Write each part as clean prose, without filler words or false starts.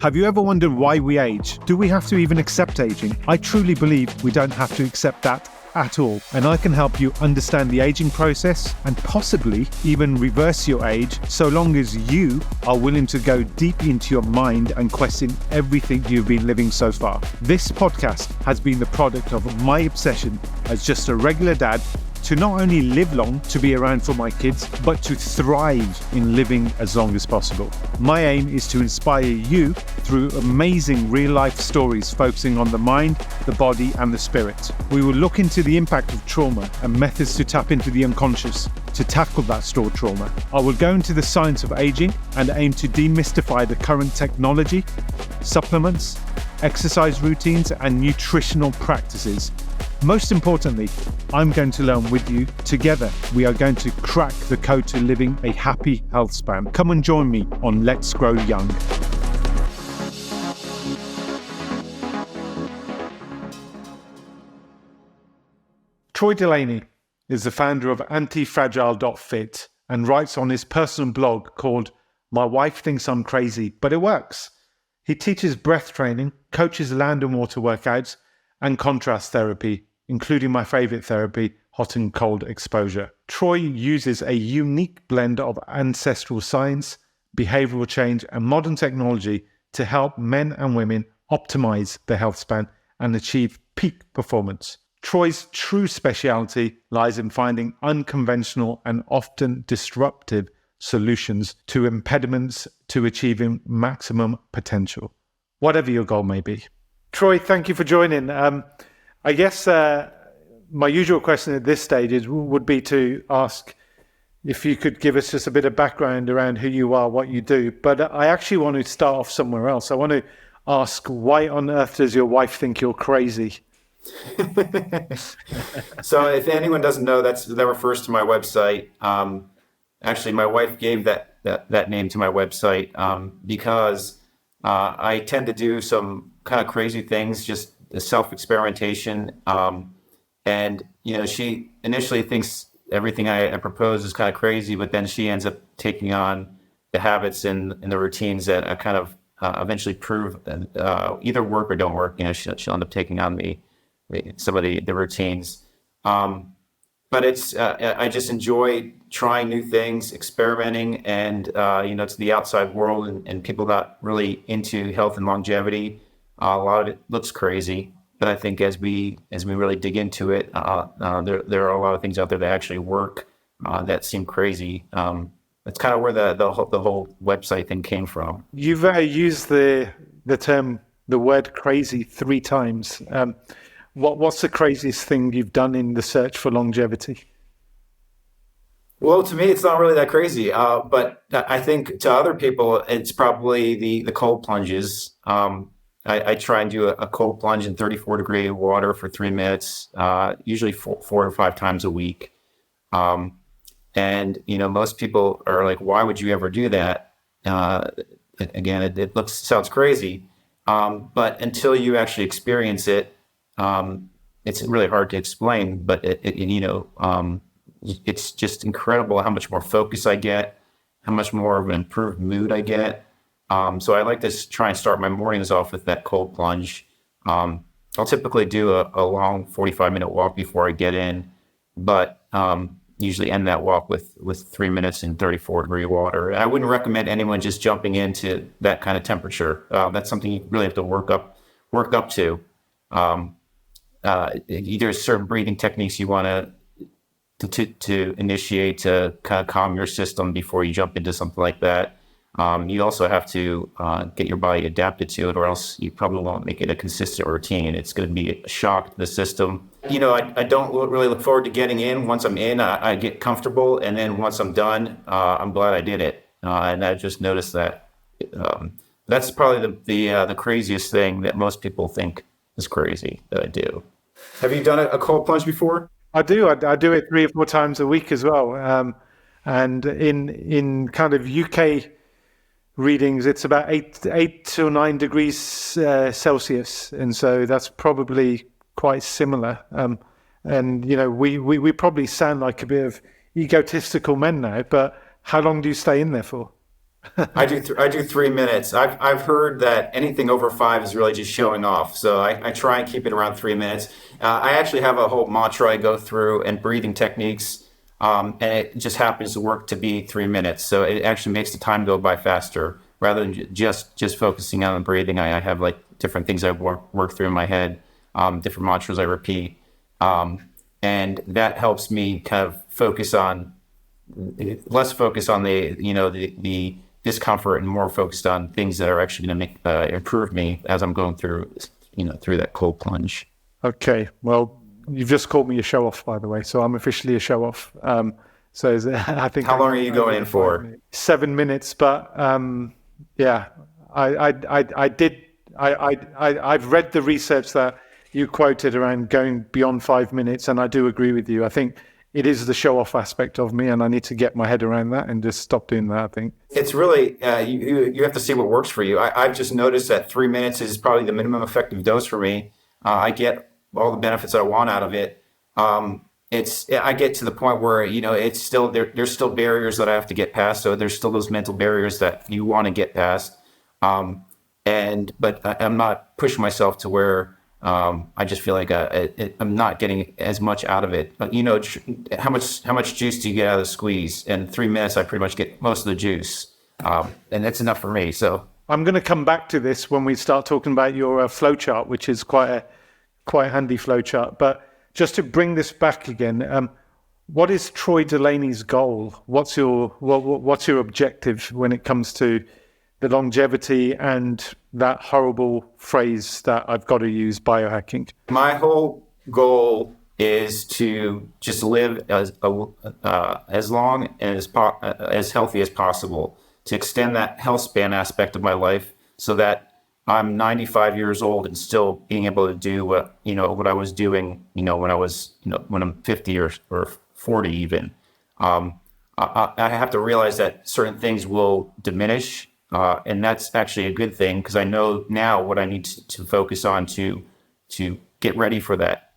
Have you ever wondered why we age? Do we have to even accept aging? I truly believe we don't have to accept that at all. And I can help you understand the aging process and possibly even reverse your age, so long as you are willing to go deep into your mind and question everything you've been living so far. This podcast has been the product of my obsession as just a regular dad to not only live long to be around for my kids, but to thrive in living as long as possible. My aim is to inspire you through amazing real-life stories focusing on the mind, the body, and the spirit. We will look into the impact of trauma and methods to tap into the unconscious to tackle that stored trauma. I will go into the science of aging and aim to demystify the current technology, supplements, exercise routines, and nutritional practices. Most importantly, I'm going to learn with you. Together, we are going to crack the code to living a happy health span. Come and join me on Let's Grow Young. Troy Delaney is the founder of antifragile.fit and writes on his personal blog called My Wife Thinks I'm Crazy, But It Works. He teaches breath training, coaches land and water workouts, and contrast therapy, including my favorite therapy, hot and cold exposure. Troy uses a unique blend of ancestral science, behavioral change, and modern technology to help men and women optimize their health span and achieve peak performance. Troy's true speciality lies in finding unconventional and often disruptive solutions to impediments to achieving maximum potential, whatever your goal may be. Troy, thank you for joining. I guess my usual question at this stage would be to ask if you could give us just a bit of background around who you are, what you do. But I actually want to start off somewhere else. I want to ask, why on earth does your wife think you're crazy? So if anyone doesn't know, that refers to my website. Actually, my wife gave that name to my website because I tend to do some kind of crazy things, just the self-experimentation. And, she initially thinks everything I propose is kind of crazy, but then she ends up taking on the habits and the routines that I kind of eventually prove either work or don't work. She'll end up taking on some of the routines. But it's I just enjoy trying new things, experimenting, and to the outside world and people not really into health and longevity. A lot of it looks crazy, but I think as we really dig into it, there are a lot of things out there that actually work that seem crazy. That's kind of where the whole website thing came from. You've used the word crazy 3 times. What's the craziest thing you've done in the search for longevity? Well, to me, it's not really that crazy. But I think to other people, it's probably the cold plunges. I try and do a cold plunge in 34-degree water for 3 minutes, usually 4 or 5 times a week. And most people are like, why would you ever do that? Again, it sounds crazy. But until you actually experience it, it's really hard to explain, but it's just incredible how much more focus I get, how much more of an improved mood I get. So I like to try and start my mornings off with that cold plunge. I'll typically do a long 45-minute walk before I get in, but usually end that walk with 3 minutes in 34-degree water. And I wouldn't recommend anyone just jumping into that kind of temperature. That's something you really have to work up to. Either certain breathing techniques you want to initiate to kind of calm your system before you jump into something like that. You also have to get your body adapted to it, or else you probably won't make it a consistent routine. It's going to be a shock to the system. I don't really look forward to getting in. Once I'm in, I get comfortable, and then once I'm done, I'm glad I did it. And I just noticed that that's probably the craziest thing that most people think is crazy that I do. Have you done a cold plunge before? I do. I do it 3 or 4 times a week as well. And in kind of UK readings, it's about 8 to 9 degrees Celsius, and so that's probably quite similar. And we probably sound like a bit of egotistical men now, but how long do you stay in there for? I do 3 minutes. I've heard that anything over 5 is really just showing off. So I try and keep it around 3 minutes. I actually have a whole mantra I go through and breathing techniques, and it just happens to work to be 3 minutes. So it actually makes the time go by faster rather than just focusing on the breathing. I have like different things I work through in my head, different mantras I repeat, and that helps me kind of focus on less focused on the discomfort and more focused on things that are actually going to make improve me as I'm going through through that cold plunge. Okay, well, you've just called me a show off, by the way, so I'm officially a show off. I think How long are you going in for? 7 minutes, but yeah, I've read the research that you quoted around going beyond 5 minutes, and I do agree with you. I think it is the show off aspect of me, and I need to get my head around that and just stop doing that, I think. It's really you have to see what works for you. I've just noticed that 3 minutes is probably the minimum effective dose for me. I get all the benefits I want out of it. I get to the point where it's still there's still barriers that I have to get past. So there's still those mental barriers that you want to get past. But I'm not pushing myself to where I just feel like I'm not getting as much out of it. But how much juice do you get out of the squeeze? In 3 minutes, I pretty much get most of the juice, and that's enough for me. So I'm going to come back to this when we start talking about your flowchart, which is quite a handy flowchart. But just to bring this back again, what is Troy Delaney's goal? What's your objective when it comes to the longevity and that horrible phrase that I've got to use, biohacking? my whole goal is to just live as long and as healthy as possible, to extend that health span aspect of my life, so that I'm 95 years old and still being able to do what I was doing, when I'm 50 or 40 even. I have to realize that certain things will diminish, and that's actually a good thing because I know now what I need to focus on to get ready for that.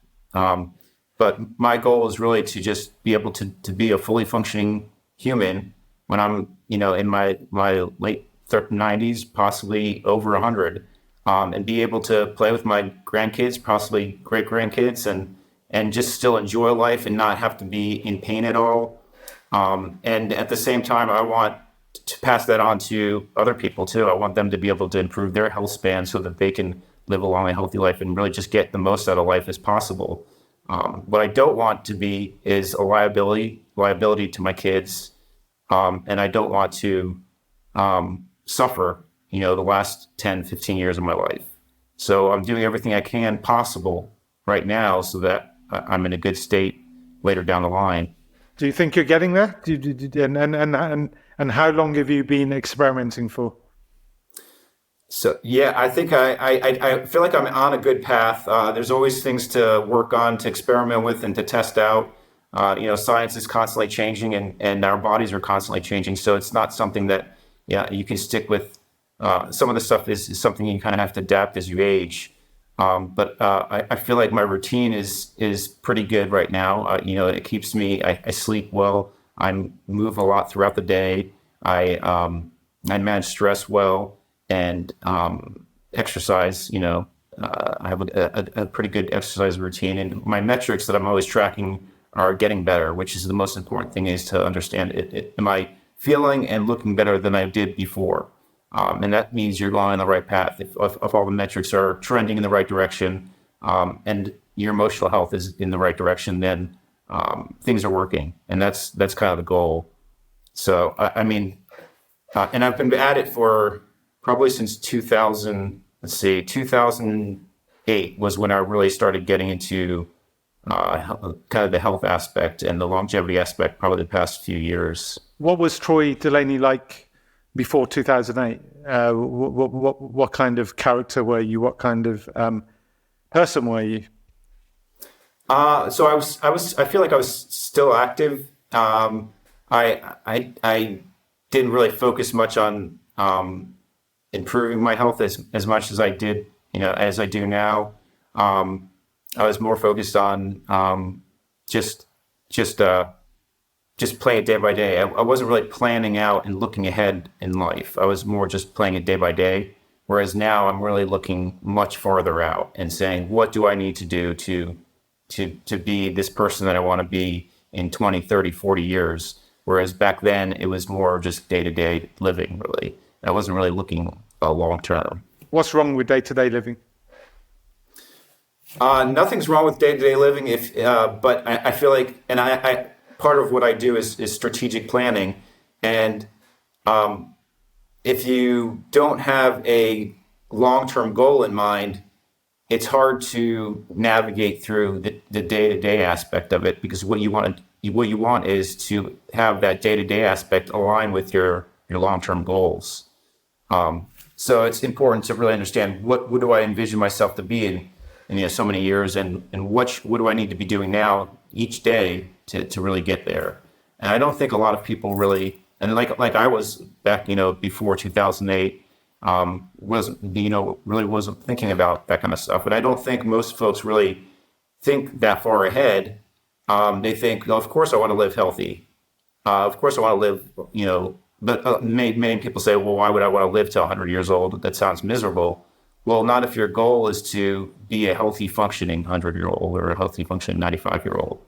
But my goal is really to just be able to be a fully functioning human when I'm, in my late 90s, possibly over 100, and be able to play with my grandkids, possibly great grandkids, and just still enjoy life and not have to be in pain at all. And at the same time, I want to pass that on to other people too. I want them to be able to improve their health span so that they can live a long and healthy life and really just get the most out of life as possible. What I don't want to be is a liability to my kids, and I don't want to suffer, the last 10, 15 years of my life. So I'm doing everything I can possible right now so that I'm in a good state later down the line. Do you think you're getting there? And how long have you been experimenting for? So yeah, I think I feel like I'm on a good path. There's always things to work on, to experiment with, and to test out. Science is constantly changing, and our bodies are constantly changing. So it's not something that you can stick with. Some of the stuff is something you kind of have to adapt as you age. But I feel like my routine is pretty good right now. It keeps me. I sleep well. I move a lot throughout the day. I manage stress well, and exercise. I have a pretty good exercise routine, and my metrics that I'm always tracking are getting better, which is the most important thing, is to understand am I feeling and looking better than I did before? And that means you're going on the right path. If all the metrics are trending in the right direction, and your emotional health is in the right direction, then things are working, and that's kind of the goal. So and I've been at it for probably since 2000. Let's see, 2008 was when I really started getting into kind of the health aspect and the longevity aspect. Probably the past few years. What was Troy Delaney like before 2008? What kind of character were you? What kind of person were you? So I feel like I was still active. I didn't really focus much on improving my health as much as I did, as I do now. I was more focused on just just play it day by day. I wasn't really planning out and looking ahead in life. I was more just playing it day by day. Whereas now I'm really looking much farther out and saying, what do I need to do to be this person that I want to be in 20, 30, 40 years? Whereas back then it was more just day-to-day living, really. I wasn't really looking long term. What's wrong with day-to-day living? Nothing's wrong with day-to-day living, but I feel like, and I part of what I do is strategic planning, and if you don't have a long-term goal in mind, it's hard to navigate through the day-to-day aspect of it, because what you want is to have that day-to-day aspect align with your long-term goals. So it's important to really understand what do I envision myself to be in so many years, and what do I need to be doing now each day to really get there. And I don't think a lot of people really, and like I was back before 2008, really wasn't thinking about that kind of stuff. But I don't think most folks really think that far ahead. They think, of course I want to live healthy. Of course I want to live, but many people say, well, why would I want to live to 100 years old? That sounds miserable. Well, not if your goal is to be a healthy functioning 100-year-old or a healthy functioning 95-year-old.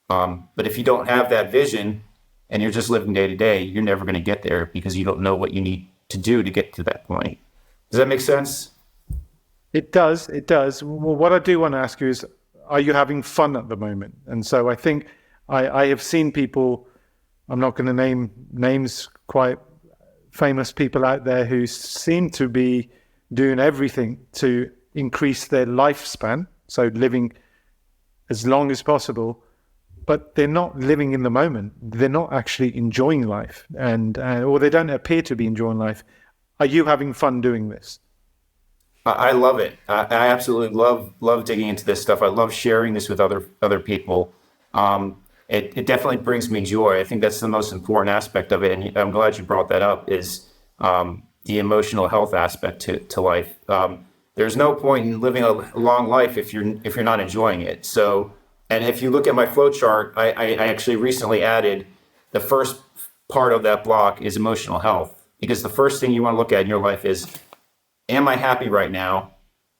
But if you don't have that vision and you're just living day to day, you're never going to get there, because you don't know what you need to do to get to that point. Does that make sense? It does. Well, what I do want to ask you is, are you having fun at the moment? And so I think I have seen people, I'm not going to name names, quite famous people out there who seem to be doing everything to increase their lifespan, so living as long as possible, but they're not living in the moment. They're not actually enjoying life, or they don't appear to be enjoying life. Are you having fun doing this? I love it. I absolutely love digging into this stuff. I love sharing this with other people. It definitely brings me joy. I think that's the most important aspect of it, and I'm glad you brought that up, is the emotional health aspect to life. There's no point in living a long life if you're not enjoying it. So, and if you look at my flowchart, I actually recently added the first part of that block is emotional health, because the first thing you want to look at in your life is, am I happy right now?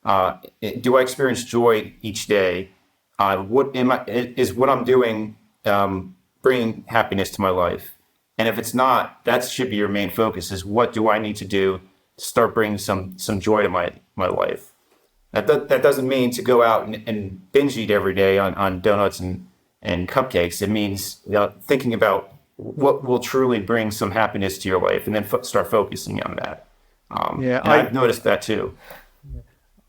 Do I experience joy each day? Is what I'm doing bringing happiness to my life? And if it's not, that should be your main focus, is what do I need to do to start bringing some joy to my life? That doesn't mean to go out and binge eat every day on donuts and cupcakes. It means thinking about what will truly bring some happiness to your life, and then start focusing on that. I've noticed that too.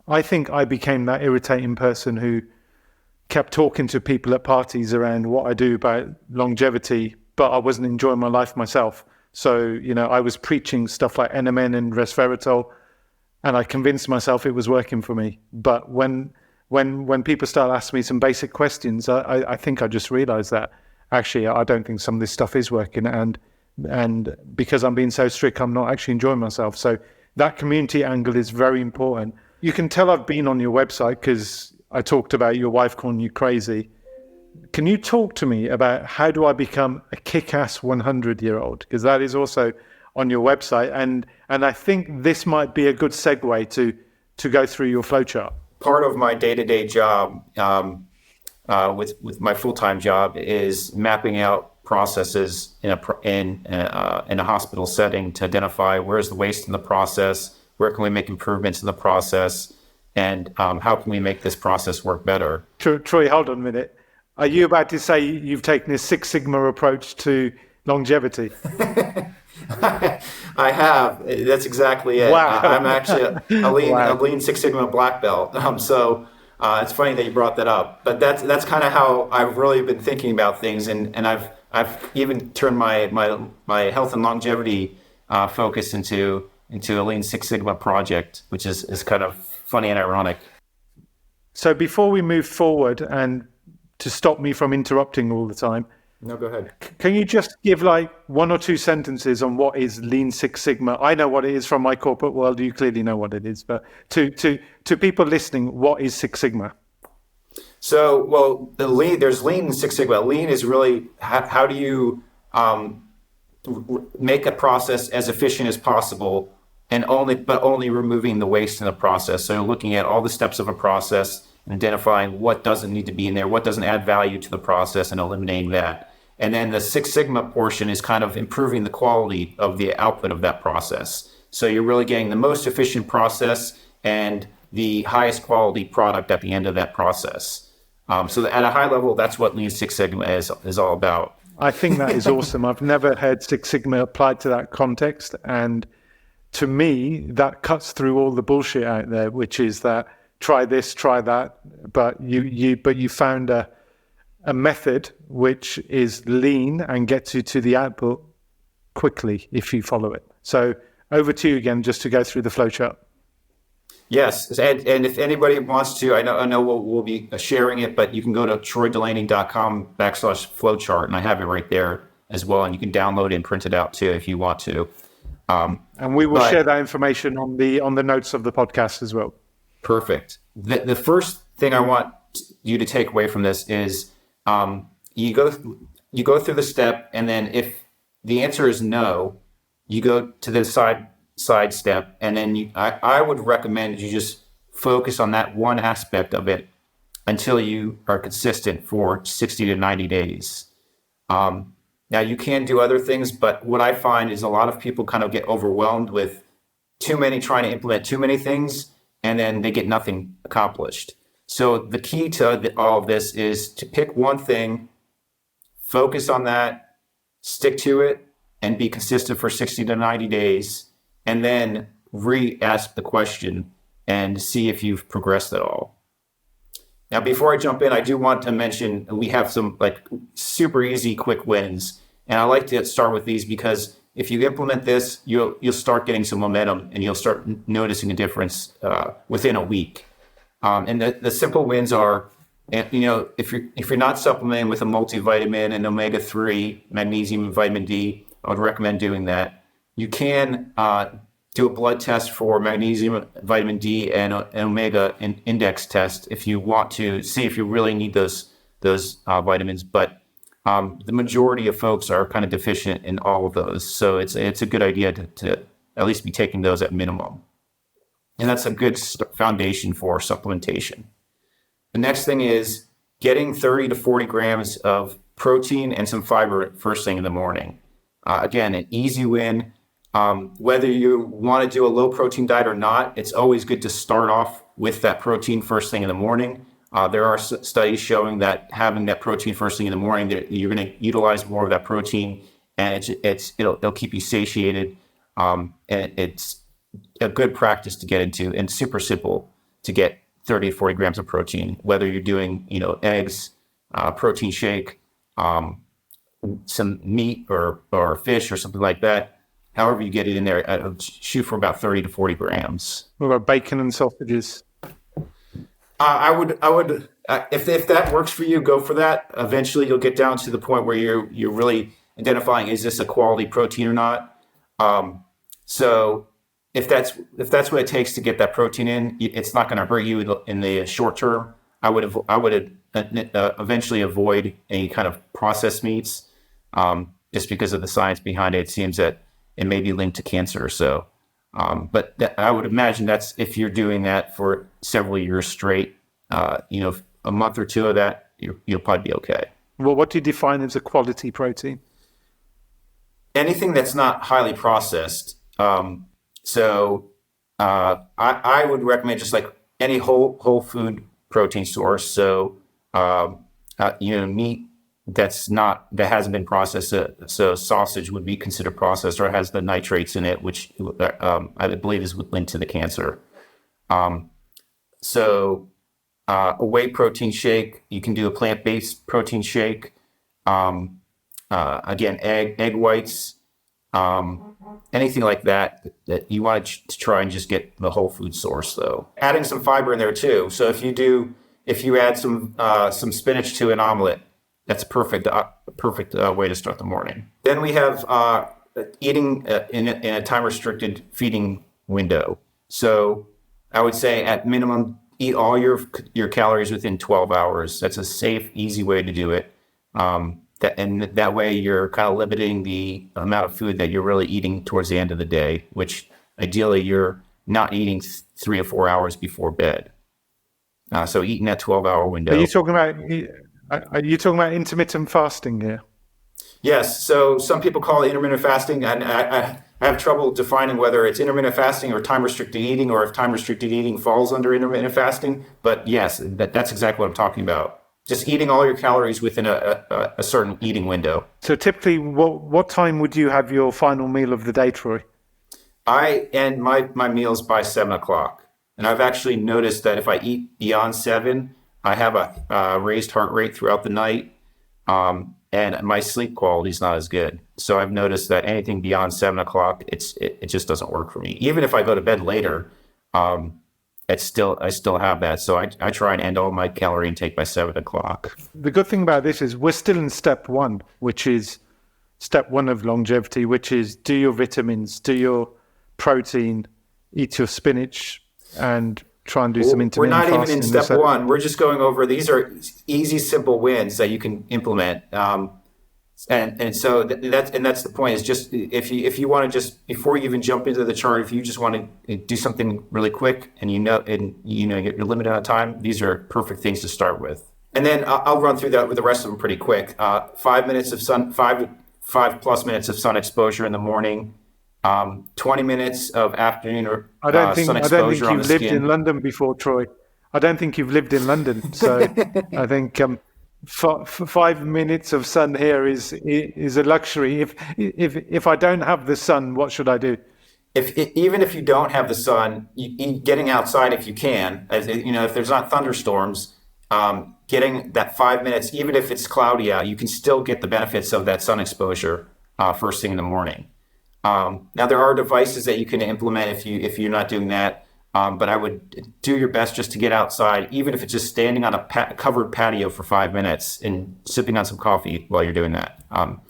I think I became that irritating person who kept talking to people at parties around what I do about longevity, but I wasn't enjoying my life myself. So, I was preaching stuff like NMN and resveratrol, and I convinced myself it was working for me. But when people start asking me some basic questions, I think I just realized that actually I don't think some of this stuff is working, and because I'm being so strict, I'm not actually enjoying myself. So that community angle is very important. You can tell I've been on your website because I talked about your wife calling you crazy. Can you talk to me about how do I become a kick-ass 100-year-old? Because that is also on your website, and I think this might be a good segue to go through your flowchart. Part of my day-to-day job with my full-time job is mapping out processes in a hospital setting to identify where's the waste in the process, where can we make improvements in the process, and how can we make this process work better. Troy, hold on a minute. Are you about to say you've taken a Six Sigma approach to longevity? I have. That's exactly it. Wow. I'm actually a lean Six Sigma black belt. So it's funny that you brought that up. But that's kind of how I've really been thinking about things, and I've even turned my health and longevity focus into a lean Six Sigma project, which is kind of funny and ironic. So before we move forward, and to stop me from interrupting all the time, no, go ahead. Can you just give like one or two sentences on what is Lean Six Sigma? I know what it is from my corporate world. You clearly know what it is, but to people listening, what is Six Sigma? So, well, there's lean and Six Sigma. Lean is really how do you make a process as efficient as possible, and only removing the waste in the process. So looking at all the steps of a process and identifying what doesn't need to be in there, what doesn't add value to the process, and eliminating that. And then the Six Sigma portion is kind of improving the quality of the output of that process. So you're really getting the most efficient process and the highest quality product at the end of that process. So at a high level, that's what Lean Six Sigma is all about. I think that is awesome. I've never heard Six Sigma applied to that context. And to me, that cuts through all the bullshit out there, which is that try this, try that, but you found a method which is lean and gets you to the output quickly if you follow it. So over to you again, just to go through the flowchart. Yes, and if anybody wants to, I know we'll be sharing it, but you can go to troydelaney.com/flowchart, and I have it right there as well, and you can download it and print it out too if you want to. And we will share that information on the notes of the podcast as well. Perfect. The first thing I want you to take away from this is you go through the step, and then if the answer is no, you go to the side step, and then I would recommend you just focus on that one aspect of it until you are consistent for 60 to 90 days. Now you can do other things, but what I find is a lot of people kind of get overwhelmed with trying to implement too many things, and then they get nothing accomplished. So the key to all of this is to pick one thing, focus on that, stick to it, and be consistent for 60 to 90 days. And then re-ask the question and see if you've progressed at all. Now, before I jump in, I do want to mention we have some super easy, quick wins. And I like to start with these because if you implement this, you'll start getting some momentum and you'll start noticing a difference within a week. And the simple wins are, if you're not supplementing with a multivitamin and omega-3, magnesium, and vitamin D, I would recommend doing that. You can do a blood test for magnesium, vitamin D, and omega index test if you want to see if you really need those vitamins. But the majority of folks are kind of deficient in all of those, so it's a good idea to at least be taking those at minimum. And that's a good foundation for supplementation. The next thing is getting 30 to 40 grams of protein and some fiber first thing in the morning. Again, an easy win. Whether you want to do a low protein diet or not, it's always good to start off with that protein first thing in the morning. There are studies showing that having that protein first thing in the morning, that you're going to utilize more of that protein, and it'll keep you satiated. And it's a good practice to get into, and super simple to get 30 to 40 grams of protein, whether you're doing eggs, protein shake, some meat or fish or something like that. However you get it in there, shoot for about 30 to 40 grams. What about bacon and sausages? I would if that works for you, go for that. Eventually you'll get down to the point where you're really identifying, is this a quality protein or not? So if that's what it takes to get that protein in, it's not going to hurt you in the short term. I would eventually avoid any kind of processed meats, just because of the science behind it. It seems that it may be linked to cancer. So, but I would imagine that's if you're doing that for several years straight. A month or two of that, you'll probably be okay. Well, what do you define as a quality protein? Anything that's not highly processed. So I would recommend just like any whole food protein source. So meat that hasn't been processed. So sausage would be considered processed, or has the nitrates in it, which I believe is linked to the cancer. So a whey protein shake, you can do a plant-based protein shake. Again, egg whites, anything like that you want to try and just get the whole food source, though. Adding some fiber in there too. So if you add some spinach to an omelet, that's a perfect way to start the morning. Then we have eating in a time-restricted feeding window. So I would say at minimum eat all your calories within 12 hours. That's a safe, easy way to do it. That way you're kind of limiting the amount of food that you're really eating towards the end of the day, which ideally you're not eating 3 or 4 hours before bed. So eating that 12-hour window. Are you talking about intermittent fasting here? Yes. So some people call it intermittent fasting, and I have trouble defining whether it's intermittent fasting or time restricted eating, or if time restricted eating falls under intermittent fasting. But yes, that's exactly what I'm talking about. Just eating all your calories within a certain eating window. So typically, what time would you have your final meal of the day, Troy? I end my meals by 7 o'clock. And I've actually noticed that if I eat beyond 7, I have a raised heart rate throughout the night. And my sleep quality is not as good. So I've noticed that anything beyond 7 o'clock, it just doesn't work for me. Even if I go to bed later, I still have that. So I try and end all my calorie intake by 7 o'clock. The good thing about this is we're still in step one, which is step one of longevity, which is do your vitamins, do your protein, eat your spinach, and try and do some intermittent fasting. We're not even in step one. We're just going over, these are easy, simple wins that you can implement. And so that's the point, is just if you want to, just before you even jump into the chart, if you just want to do something really quick and you're limited on time, these are perfect things to start with. And then I'll run through that with the rest of them pretty quick. 5 minutes of sun, 5+ minutes of sun exposure in the morning. 20 minutes of afternoon or sun exposure on the skin. I don't think you've lived in London before, Troy. I don't think you've lived in London. So I think 5 minutes of sun here is a luxury. If I don't have the sun, what should I do? Even if you don't have the sun, getting outside if you can, if there's not thunderstorms, getting that 5 minutes, even if it's cloudy out, you can still get the benefits of that sun exposure first thing in the morning. Now there are devices that you can implement if you're not doing that, but I would do your best just to get outside, even if it's just standing on a covered patio for 5 minutes and sipping on some coffee while you're doing that. But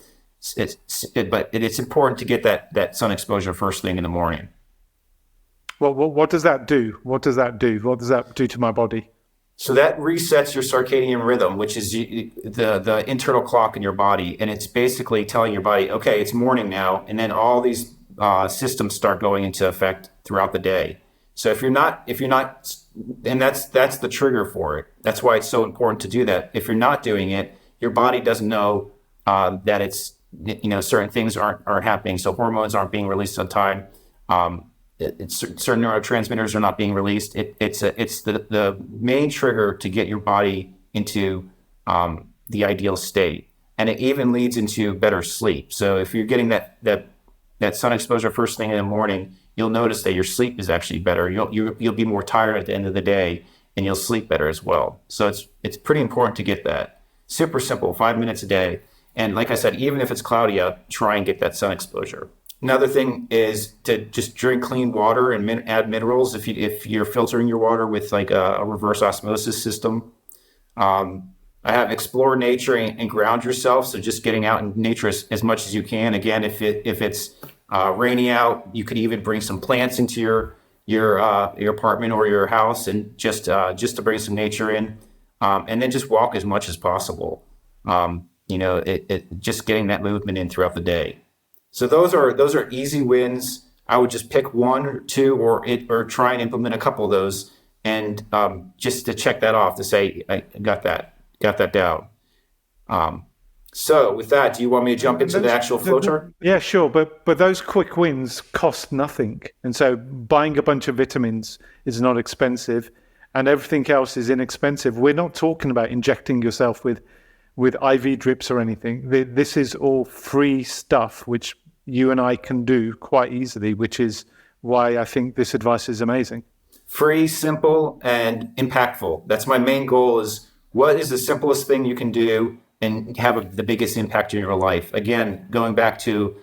it's important to get that sun exposure first thing in the morning. Well, what does that do? What does that do to my body? So that resets your circadian rhythm, which is the internal clock in your body. And it's basically telling your body, okay, it's morning now. And then all these systems start going into effect throughout the day. So if you're not, and that's the trigger for it. That's why it's so important to do that. If you're not doing it, your body doesn't know that it's, certain things aren't happening. So hormones aren't being released on time. Certain neurotransmitters are not being released. It's the main trigger to get your body into the ideal state, and it even leads into better sleep. So if you're getting that sun exposure first thing in the morning, you'll notice that your sleep is actually better. You'll be more tired at the end of the day, and you'll sleep better as well. So it's pretty important to get that. Super simple, 5 minutes a day, and like I said, even if it's cloudy out, try and get that sun exposure. Another thing is to just drink clean water and add minerals if you're filtering your water with like a reverse osmosis system. I have explore nature and ground yourself. So just getting out in nature as much as you can. Again, if it's rainy out, you could even bring some plants into your apartment or your house, and just to bring some nature in, and then just walk as much as possible. Just getting that movement in throughout the day. So those are easy wins. I would just pick one or two, or try and implement a couple of those, and just to check that off to say I got that down. So with that, do you want me to jump into the actual flowchart? Yeah, sure. But those quick wins cost nothing, and so buying a bunch of vitamins is not expensive, and everything else is inexpensive. We're not talking about injecting yourself with IV drips or anything. This is all free stuff, which you and I can do quite easily, which is why I think this advice is amazing. Free, simple, and impactful. That's my main goal, is what is the simplest thing you can do and have the biggest impact in your life. Again, going back to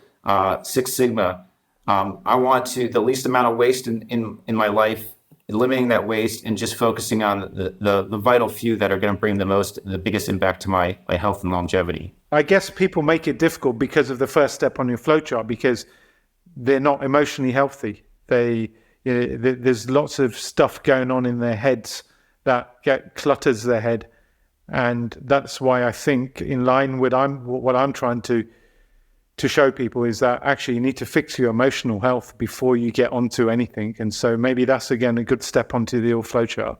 Six Sigma, I want the least amount of waste in my life, eliminating that waste, and just focusing on the vital few that are going to bring the biggest impact to my health and longevity. I guess people make it difficult because of the first step on your flowchart, because they're not emotionally healthy. There's lots of stuff going on in their heads that clutters their head. And that's why I think, in line with what I'm trying to show people, is that actually you need to fix your emotional health before you get onto anything. And so maybe that's, again, a good step onto the flowchart.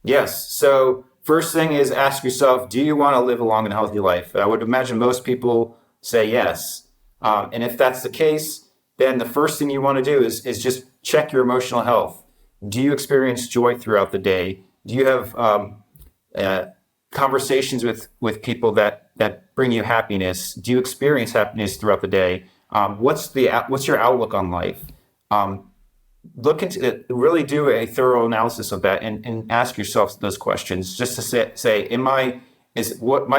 Yes. So first thing is ask yourself, do you want to live a long and healthy life? I would imagine most people say yes. And if that's the case, then the first thing you want to do is just check your emotional health. Do you experience joy throughout the day? Do you have conversations with people that bring you happiness? Do you experience happiness throughout the day? What's your outlook on life? Look into it, really do a thorough analysis of that, and ask yourself those questions, just to say, my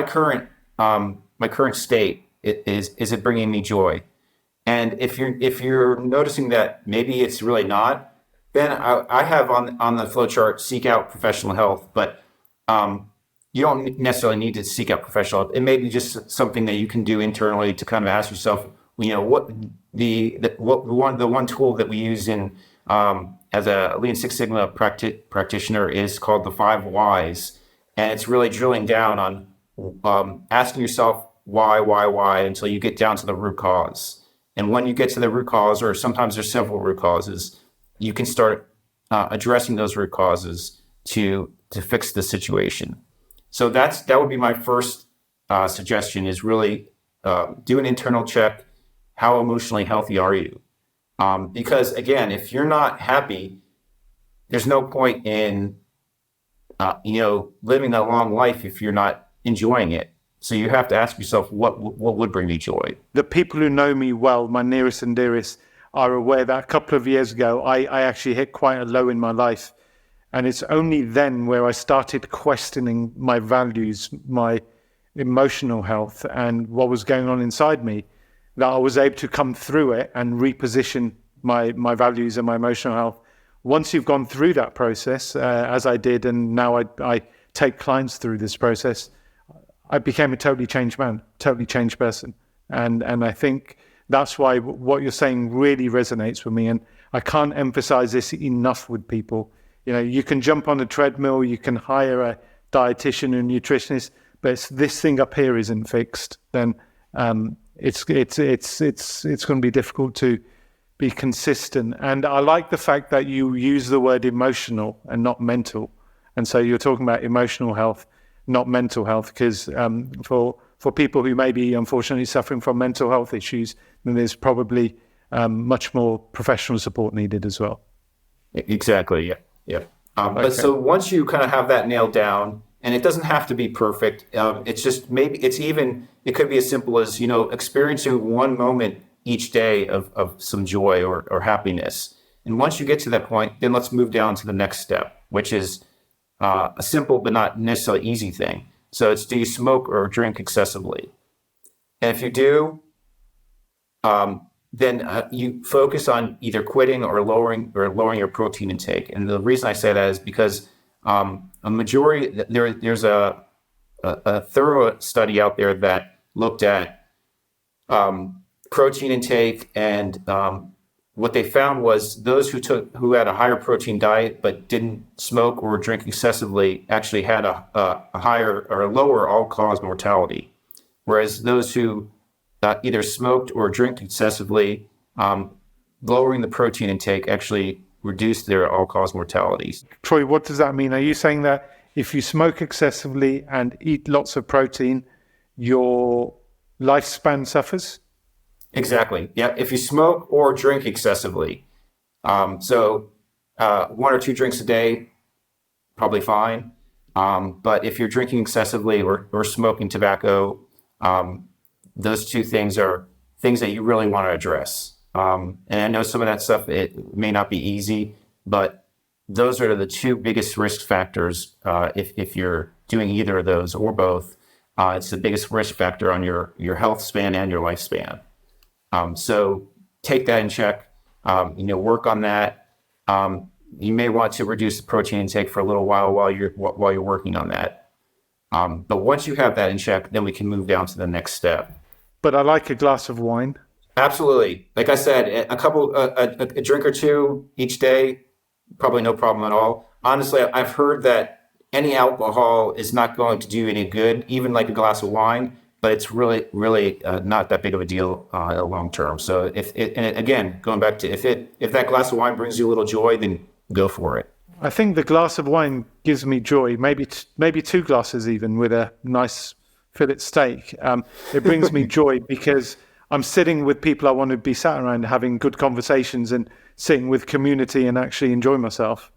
current state is it bringing me joy? And if you're noticing that maybe it's really not, then I have on the flowchart, seek out professional health. But you don't necessarily need to seek out professional help. It may be just something that you can do internally to kind of ask yourself, what the one tool that we use in as a Lean Six Sigma practitioner is called the 5 whys, and it's really drilling down on asking yourself why until you get down to the root cause. And when you get to the root cause, or sometimes there's several root causes, you can start addressing those root causes to fix the situation. So that would be my first suggestion, is really do an internal check. How emotionally healthy are you? Because again, if you're not happy, there's no point in living a long life if you're not enjoying it. So you have to ask yourself, what would bring me joy? The people who know me well, my nearest and dearest, are aware that a couple of years ago, I actually hit quite a low in my life. And it's only then where I started questioning my values, my emotional health, and what was going on inside me, that I was able to come through it and reposition my values and my emotional health. Once you've gone through that process, as I did, and now I take clients through this process, I became a totally changed man, totally changed person. And I think that's why what you're saying really resonates with me. And I can't emphasize this enough with people. You can jump on a treadmill, you can hire a dietitian and nutritionist, but if this thing up here isn't fixed, then it's going to be difficult to be consistent. And I like the fact that you use the word emotional and not mental. And so you're talking about emotional health, not mental health, because for people who may be unfortunately suffering from mental health issues, then there's probably much more professional support needed as well. Exactly. Yeah. Yeah. Okay. But so once you kind of have that nailed down, and it doesn't have to be perfect, it's just it could be as simple as, experiencing one moment each day of some joy or happiness. And once you get to that point, then let's move down to the next step, which is a simple but not necessarily easy thing. So it's, do you smoke or drink excessively? And if you do, then you focus on either quitting or lowering your protein intake. And the reason I say that is because a majority, there's a thorough study out there that looked at protein intake, and what they found was those who had a higher protein diet but didn't smoke or drink excessively actually had a higher or a lower all-cause mortality, whereas those who either smoked or drank excessively, lowering the protein intake actually reduced their all-cause mortalities. Troy, what does that mean? Are you saying that if you smoke excessively and eat lots of protein, your lifespan suffers? Exactly. Yeah. If you smoke or drink excessively, so 1 or 2 drinks a day, probably fine. But if you're drinking excessively or smoking tobacco, those 2 things are things that you really want to address. And I know some of that stuff, it may not be easy, but those are the 2 biggest risk factors. If you're doing either of those or both, it's the biggest risk factor on your health span and your lifespan. So take that in check, work on that. You may want to reduce the protein intake for a little while you're working on that. But once you have that in check, then we can move down to the next step. But I like a glass of wine. Absolutely. Like I said, a drink or 2 each day, probably no problem at all. honestly, I've heard that any alcohol is not going to do any good, even like a glass of wine, but it's really not that big of a deal long term. So and again, going back to if that glass of wine brings you a little joy, then go for it. I think the glass of wine gives me joy. Maybe two glasses even with a nice fillet steak. It brings me joy because I'm sitting with people I want to be sat around, having good conversations and sitting with community and actually enjoy myself,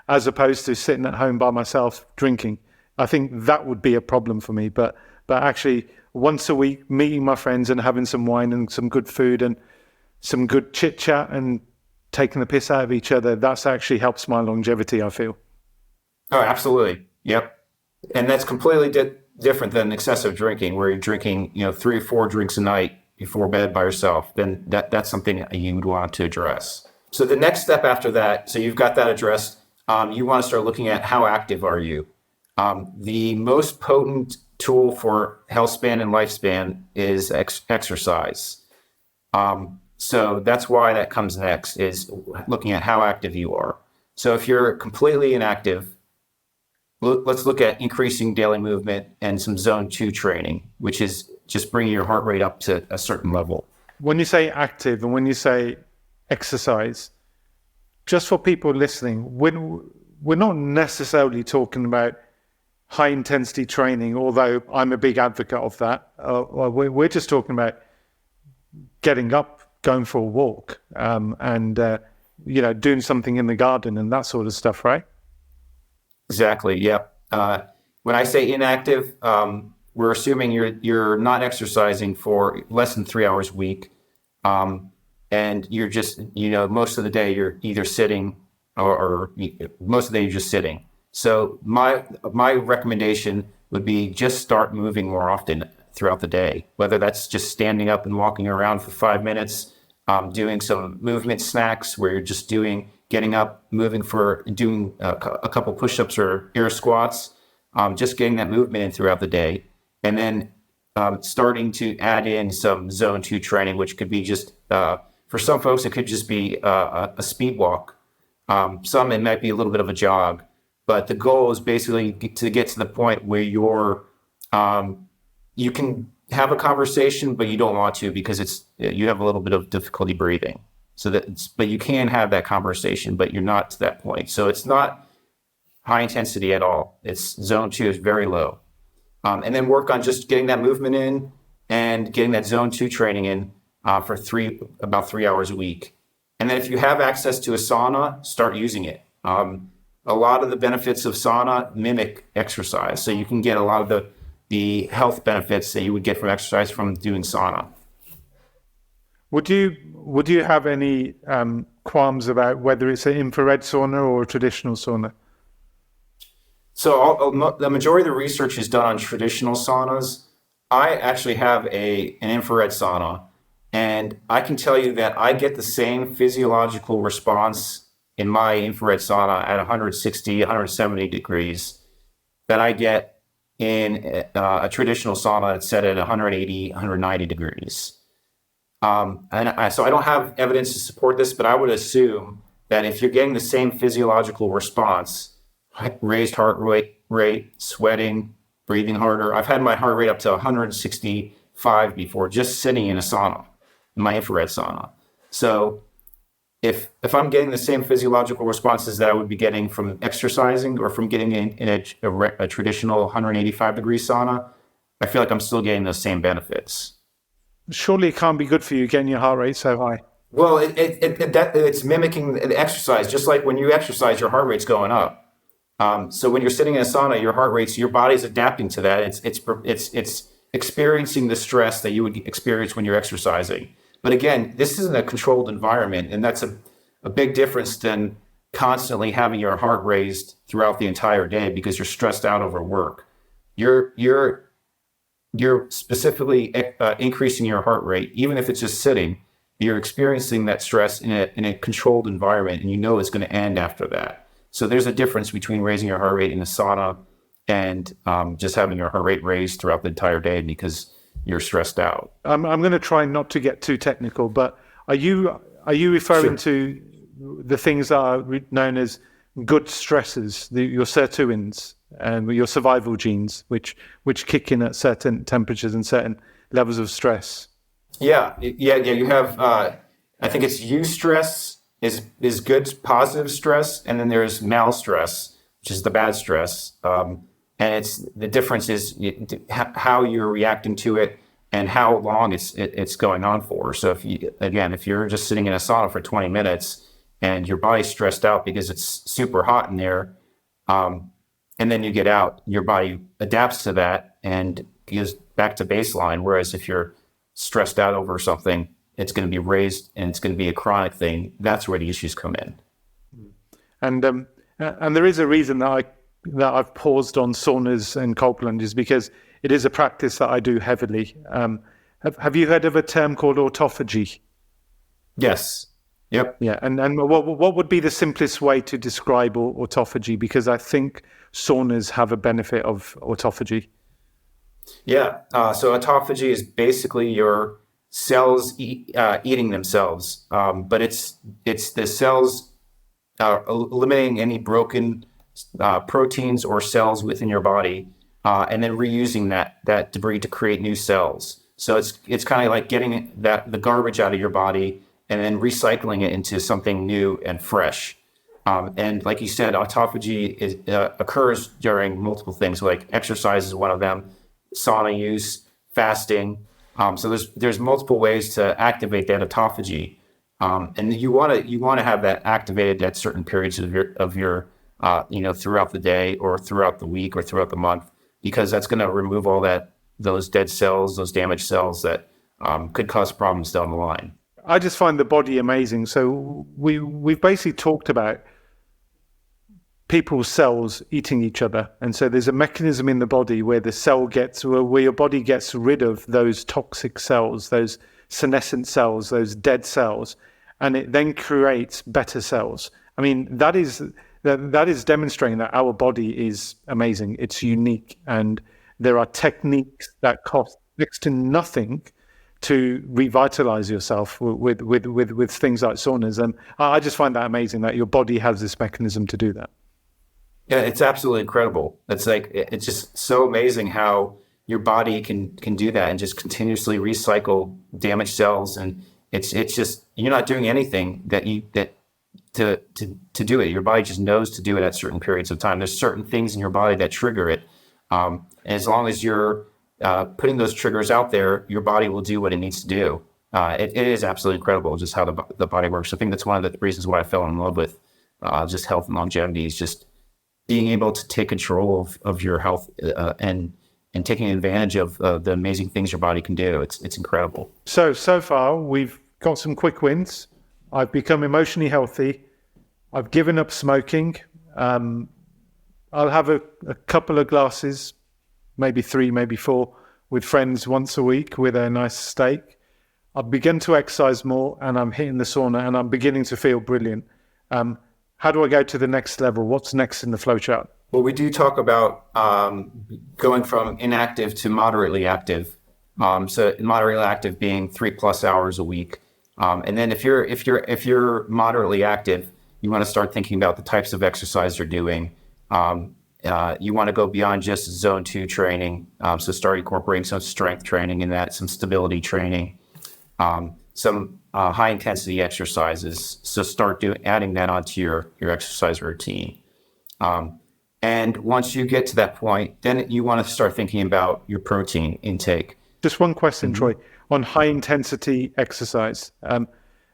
as opposed to sitting at home by myself drinking. I think that would be a problem for me. But actually, once a week, meeting my friends and having some wine and some good food and some good chit chat and taking the piss out of each other, that's actually helps my longevity, I feel. Oh, absolutely. Yep. And that's completely different than excessive drinking, where you're drinking, 3 or 4 drinks a night before bed by yourself. Then that's something you would want to address. So the next step after that, so you've got that addressed. You want to start looking at how active are you. The most potent tool for health span and lifespan is exercise. So that's why that comes next, is looking at how active you are. So if you're completely inactive, let's look at increasing daily movement and some zone 2 training, which is just bringing your heart rate up to a certain level. When you say active and when you say exercise, just for people listening, we're not necessarily talking about high intensity training, although I'm a big advocate of that. We're just talking about getting up, going for a walk, and doing something in the garden and that sort of stuff, right? Exactly. Yep. When I say inactive, we're assuming you're not exercising for less than 3 hours a week, and you're just most of the day you're either sitting or most of the day you're just sitting. So my recommendation would be just start moving more often throughout the day, whether that's just standing up and walking around for 5 minutes, doing some movement snacks where you're just getting up, moving for doing a couple push-ups or air squats, just getting that movement in throughout the day. And then starting to add in some zone 2 training, which could be just, for some folks, it could just be a speed walk. Some, it might be a little bit of a jog. But the goal is basically to get to the point where you can have a conversation, but you don't want to because you have a little bit of difficulty breathing. But you can have that conversation, but you're not to that point. So it's not high intensity at all. It's zone 2 is very low. And then work on just getting that movement in and getting that zone 2 training in for about 3 hours a week. And then if you have access to a sauna, start using it. A lot of the benefits of sauna mimic exercise. So you can get a lot of the health benefits that you would get from exercise from doing sauna. Would you have any qualms about whether it's an infrared sauna or a traditional sauna? So the majority of the research is done on traditional saunas. I actually have an infrared sauna, and I can tell you that I get the same physiological response in my infrared sauna at 160, 170 degrees that I get in a traditional sauna that's set at 180, 190 degrees. So I don't have evidence to support this, but I would assume that if you're getting the same physiological response, raised heart rate, sweating, breathing harder. I've had my heart rate up to 165 before, just sitting in a sauna, in my infrared sauna. So if I'm getting the same physiological responses that I would be getting from exercising or from getting in a traditional 185 degree sauna, I feel like I'm still getting those same benefits. Surely it can't be good for you getting your heart rate so high. Well, it's mimicking the exercise. Just like when you exercise, your heart rate's going up. So when you're sitting in a sauna, your body's adapting to that. It's experiencing the stress that you would experience when you're exercising. But again, this isn't a controlled environment, and that's a big difference than constantly having your heart raised throughout the entire day because you're stressed out over work. You're specifically increasing your heart rate, even if it's just sitting. You're experiencing that stress in a controlled environment, and you know it's going to end after that. So there's a difference between raising your heart rate in a sauna and just having your heart rate raised throughout the entire day because you're stressed out. I'm going to try not to get too technical, but are you referring Sure. to the things that are known as good stressors, your sirtuins and your survival genes, which kick in at certain temperatures and certain levels of stress. Yeah. You have, I think it's eustress is good, positive stress. And then there's malstress, which is the bad stress. And the difference is how you're reacting to it and how long it's going on for. So if you're just sitting in a sauna for 20 minutes and your body's stressed out because it's super hot in there, and then you get out, your body adapts to that and goes back to baseline. Whereas if you're stressed out over something, it's going to be raised and it's going to be a chronic thing. That's where the issues come in. And there is a reason that I've paused on saunas and cold plunges, because it is a practice that I do heavily. Have you heard of a term called autophagy? Yes. Yep. Yeah. And what would be the simplest way to describe autophagy? Because I think saunas have a benefit of autophagy. Yeah. So autophagy is basically your cells eating themselves, but it's the cells eliminating any broken proteins or cells within your body, and then reusing that debris to create new cells. So it's kind of like getting the garbage out of your body and then recycling it into something new and fresh. And like you said, autophagy occurs during multiple things, like exercise is one of them, sauna use, fasting. So there's multiple ways to activate that autophagy, and you want to have that activated at certain periods of your throughout the day or throughout the week or throughout the month, because that's going to remove all those dead cells, those damaged cells that could cause problems down the line. I just find the body amazing. So we've basically talked about people's cells eating each other, and so there's a mechanism in the body where where your body gets rid of those toxic cells, those senescent cells, those dead cells, and it then creates better cells. I mean, that is demonstrating that our body is amazing. It's unique, and there are techniques that cost next to nothing to revitalize yourself with things like saunas. And I just find that amazing that your body has this mechanism to do that. Yeah, it's absolutely incredible. It's just so amazing how your body can do that and just continuously recycle damaged cells. And it's just, you're not doing anything to do it. Your body just knows to do it at certain periods of time. There's certain things in your body that trigger it. And as long as you're putting those triggers out there, your body will do what it needs to do. It is absolutely incredible just how the body works. I think that's one of the reasons why I fell in love with just health and longevity, is just being able to take control of your health and taking advantage of the amazing things your body can do. It's incredible. So far, we've got some quick wins. I've become emotionally healthy. I've given up smoking. I'll have a couple of glasses, maybe 3, maybe 4, with friends once a week with a nice steak. I've begun to exercise more, and I'm hitting the sauna, and I'm beginning to feel brilliant. How do I go to the next level? What's next in the flowchart? Well, we do talk about going from inactive to moderately active. So moderately active being 3+ hours a week. And then if you're moderately active, you want to start thinking about the types of exercise you're doing. You want to go beyond just zone 2 training. So start incorporating some strength training in that, some stability training, some high intensity exercises. So start adding that onto your exercise routine. And once you get to that point, then you want to start thinking about your protein intake. Just one question, Troy, on high intensity exercise.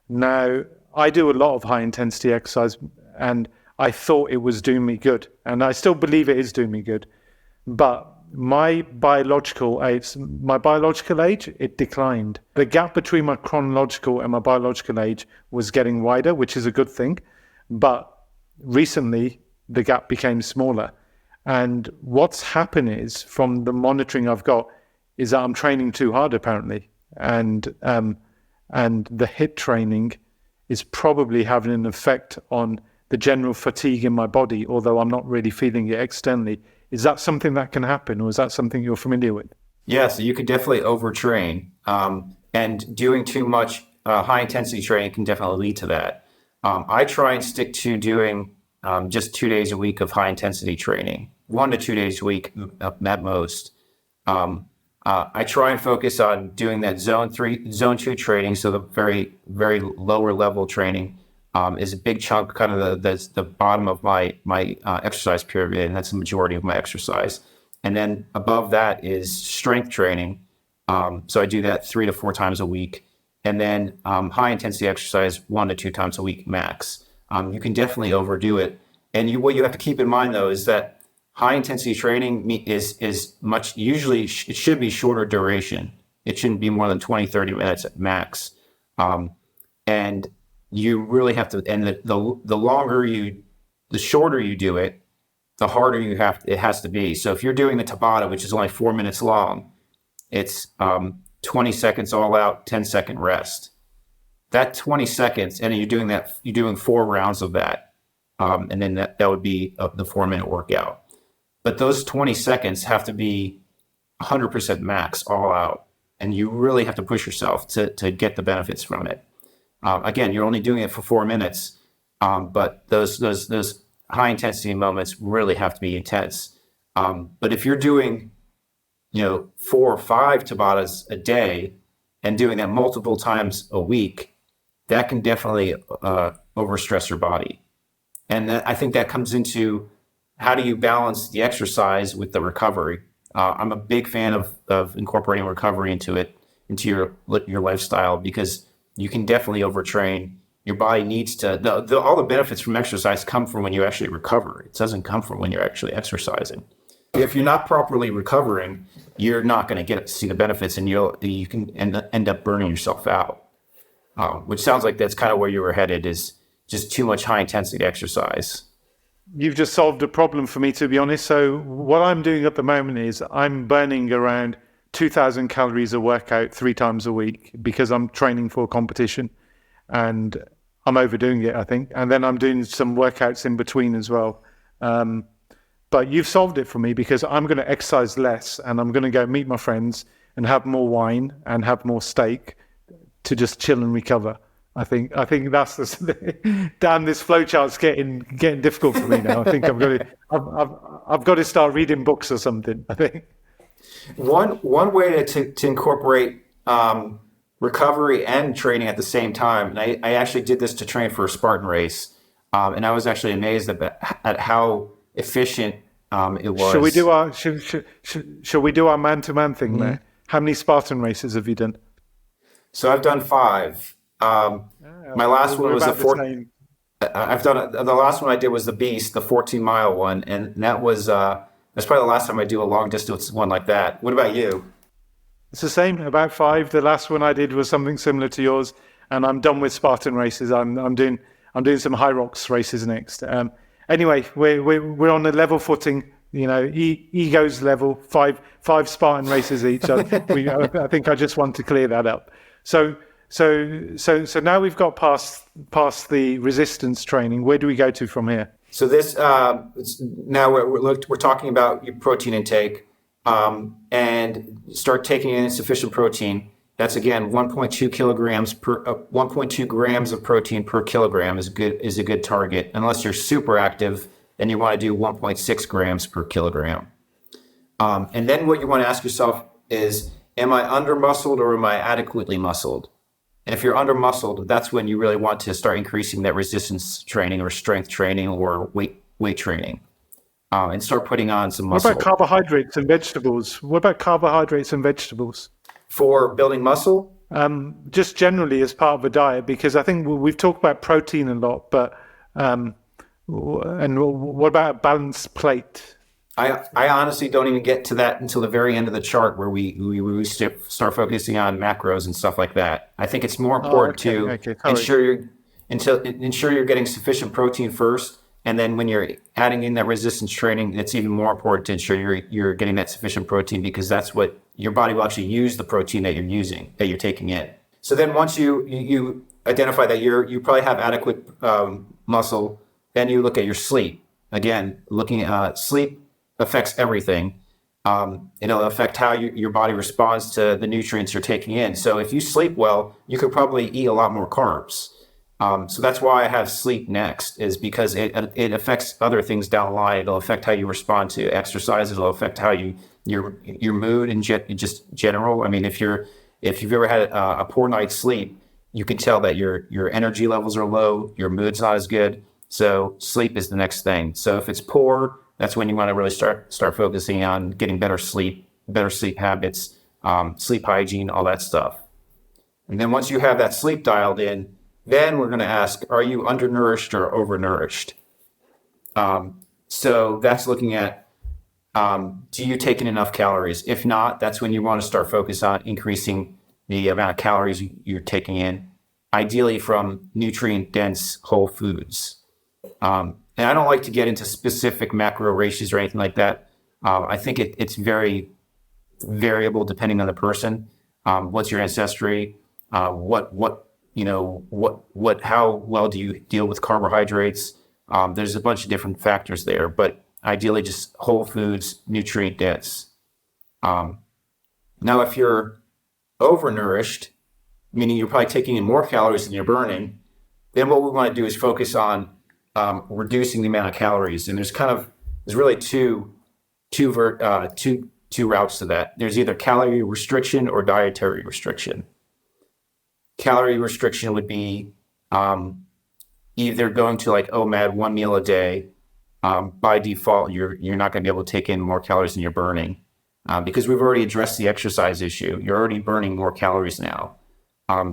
Now, I do a lot of high intensity exercise, and I thought it was doing me good, and I still believe it is doing me good. But my biological age, it declined. The gap between my chronological and my biological age was getting wider, which is a good thing. But recently, the gap became smaller. And what's happened is, from the monitoring I've got, is that I'm training too hard, apparently. And the HIIT training is probably having an effect on the general fatigue in my body, although I'm not really feeling it externally. Is that something that can happen, or is that something you're familiar with? Yeah, so you could definitely overtrain, and doing too much high intensity training can definitely lead to that. I try and stick to doing just 2 days a week of high intensity training, 1 to 2 days a week at most. I try and focus on doing that zone 2 training. So the very, very lower level training is a big chunk, kind of that's the bottom of my exercise pyramid, and that's the majority of my exercise. And then above that is strength training. So I do that 3 to 4 times a week. And then high intensity exercise 1 to 2 times a week max. You can definitely overdo it. And what you have to keep in mind though is that high intensity training is much, usually it should be shorter duration. It shouldn't be more than 20, 30 minutes at max. And you really have to, and the shorter you do it, the harder it has to be. So if you're doing the Tabata, which is only 4 minutes long, it's 20 seconds all out, 10-second rest. That 20 seconds, and you're doing 4 rounds of that. And then that would be the 4-minute workout. But those 20 seconds have to be 100% max all out. And you really have to push yourself to get the benefits from it. Again, you're only doing it for 4 minutes, but those high intensity moments really have to be intense. But if you're doing, 4 or 5 Tabatas a day and doing that multiple times a week, that can definitely overstress your body. And I think that comes into how do you balance the exercise with the recovery. I'm a big fan of incorporating recovery into your lifestyle, because you can definitely overtrain. Your body needs to, all the benefits from exercise come from when you actually recover. It doesn't come from when you're actually exercising. If you're not properly recovering, you're not going to see the benefits, and you can end up burning yourself out, which sounds like that's kind of where you were headed, is just too much high intensity exercise. You've just solved a problem for me, to be honest. So what I'm doing at the moment is I'm burning around 2,000 calories a workout 3 times a week, because I'm training for a competition, and I'm overdoing it, I think. And then I'm doing some workouts in between as well. But you've solved it for me, because I'm going to exercise less, and I'm going to go meet my friends and have more wine and have more steak to just chill and recover. I think that's damn, this flowchart's getting difficult for me now. I think I've got to start reading books or something, I think. One way to incorporate recovery and training at the same time, and I actually did this to train for a Spartan race, and I was actually amazed at how efficient it was. Shall we do our man-to-man thing there? How many Spartan races have you done? So I've done 5. My last one was the last one I did was the Beast, the 14-mile one, and that's probably the last time I do a long distance one like that. What about you? It's the same, about 5. The last one I did was something similar to yours, and I'm done with Spartan races. I'm doing some high rocks races next. Anyway, we're on a level footing. Ego's level. 5 Spartan races each. I think I just want to clear that up. So now we've got past the resistance training. Where do we go to from here? So this now we're talking about your protein intake, and start taking in sufficient protein. That's again 1.2 grams of protein per kilogram is a good target. Unless you're super active, then you want to do 1.6 grams per kilogram. And then what you want to ask yourself is, am I under muscled or am I adequately muscled? And if you're under muscled, that's when you really want to start increasing that resistance training or strength training or weight training, and start putting on some muscle. What about carbohydrates and vegetables? For building muscle? Just generally as part of a diet, because I think we've talked about protein a lot, but and what about a balanced plate? I honestly don't even get to that until the very end of the chart, where we start focusing on macros and stuff like that. I think it's more important to ensure you're getting sufficient protein first, and then when you're adding in that resistance training, it's even more important to ensure you're getting that sufficient protein, because that's what your body will actually use, the protein that you're taking in. So then once you identify that you probably have adequate muscle, then you look at your sleep. Again, looking at sleep affects everything. It'll affect how your body responds to the nutrients you're taking in. So if you sleep well, you could probably eat a lot more carbs. So that's why I have sleep next, is because it affects other things down the line. It'll affect how you respond to exercise. It'll affect how your mood and just general. I mean, if you've ever had a poor night's sleep, you can tell that your energy levels are low, your mood's not as good. So sleep is the next thing. So if it's poor, that's when you want to really start focusing on getting better sleep habits, sleep hygiene, all that stuff. And then once you have that sleep dialed in, then we're going to ask, are you undernourished or overnourished? So that's looking at, do you take in enough calories? If not, that's when you want to start focus on increasing the amount of calories you're taking in, ideally from nutrient-dense whole foods. And I don't like to get into specific macro ratios or anything like that. I think it's very variable depending on the person. What's your ancestry? How well do you deal with carbohydrates? There's a bunch of different factors there, but ideally just whole foods, nutrient dense. Now, if you're overnourished, meaning you're probably taking in more calories than you're burning, then what we want to do is focus on reducing the amount of calories. And there's really two routes to that. There's either calorie restriction or dietary restriction. Calorie restriction would be either going to like OMAD, 1 meal a day. By default, you're not going to be able to take in more calories than you're burning because we've already addressed the exercise issue. You're already burning more calories now.